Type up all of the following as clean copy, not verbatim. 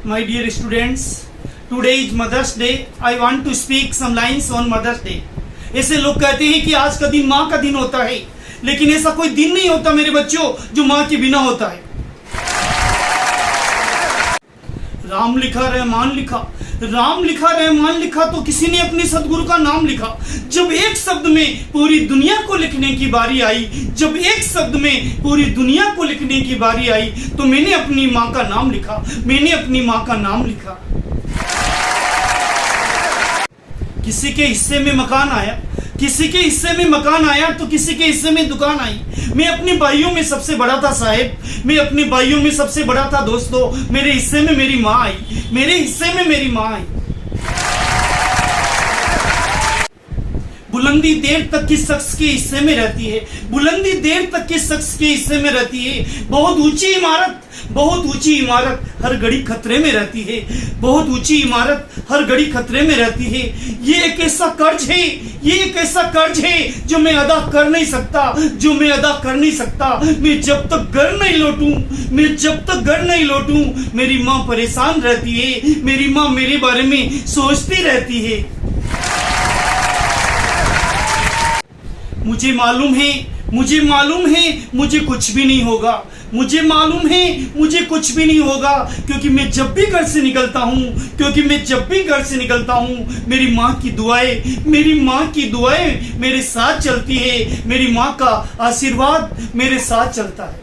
My dear students, today is Mother's Day. I want to speak some lines on Mother's Day. ऐसे लोग कहते हैं कि आज का दिन माँ का दिन होता है, लेकिन ऐसा कोई दिन नहीं होता मेरे बच्चों जो माँ के बिना होता है। राम लिखा रहमान लिखा, राम लिखा रहमान लिखा तो किसी ने अपने सदगुरु का नाम लिखा। जब एक शब्द में पूरी दुनिया को लिखने की बारी आई, जब एक शब्द में पूरी दुनिया को लिखने की बारी आई, तो मैंने अपनी माँ का नाम लिखा, मैंने अपनी माँ का नाम लिखा। किसी के हिस्से में मकान आया, किसी के हिस्से में मकान आया तो किसी के हिस्से में दुकान आई। मैं अपने भाइयों में सबसे बड़ा था साहेब, मैं अपने भाइयों में सबसे बड़ा था दोस्तों। मेरे हिस्से में मेरी माँ आई, मेरे हिस्से में मेरी माँ आई। बुलंदी देर तक किस शख्स के हिस्से में रहती है, बुलंदी देर तक किस शख्स के हिस्से में रहती है। बहुत ऊंची इमारत, बहुत ऊंची इमारत हर घड़ी खतरे में रहती है, बहुत ऊंची इमारत हर घड़ी खतरे में रहती है। ये एक ऐसा कर्ज है, ये एक ऐसा कर्ज है जो मैं अदा कर नहीं सकता, जो मैं अदा कर नहीं सकता। मैं जब तक घर नहीं लौटूं, मैं जब तक घर नहीं लौटूं, मेरी माँ परेशान रहती है, मेरी माँ मेरे बारे में सोचती रहती है। मुझे मालूम है, मुझे मालूम है मुझे कुछ भी नहीं होगा, मुझे मालूम है मुझे कुछ भी नहीं होगा, क्योंकि मैं जब भी घर से निकलता हूँ, क्योंकि मैं जब भी घर से निकलता हूँ, मेरी माँ की दुआएं, मेरी माँ की दुआएं मेरे साथ चलती है, मेरी माँ का आशीर्वाद मेरे साथ चलता है।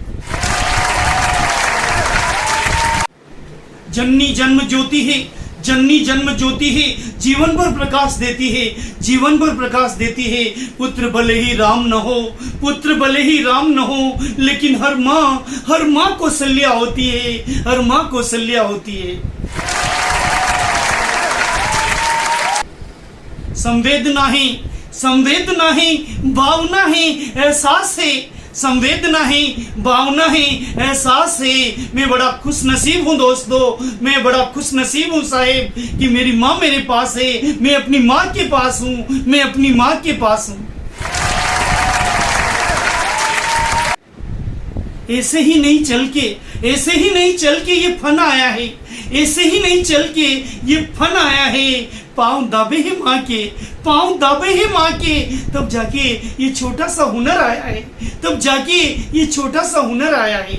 जननी जन्म ज्योति है, जननी जन्म ज्योति है, जीवन भर प्रकाश देती है, जीवन भर प्रकाश देती है। पुत्र भले ही राम न हो, पुत्र भले ही राम न हो, लेकिन हर माँ कौशल्या होती है, हर माँ कौशल्या होती है। संवेदना है, संवेदना है, भावना है, एहसास है, संवेदना है, भावना है, एहसास है। मैं बड़ा खुश नसीब हूँ दोस्तों, मैं बड़ा खुश नसीब हूँ साहेब कि मेरी माँ मेरे पास है, मैं अपनी माँ के पास हूँ, मैं अपनी माँ के पास हूँ। ऐसे ही नहीं चल के, ऐसे ही नहीं चल के ये फन आया है, ऐसे ही नहीं चल के ये फन आया है। पाँव दाबे हैं माँ के, पाँव दाबे हैं माँ के, तब जाके ये छोटा सा हुनर आया है, तब जाके ये छोटा सा हुनर आया है।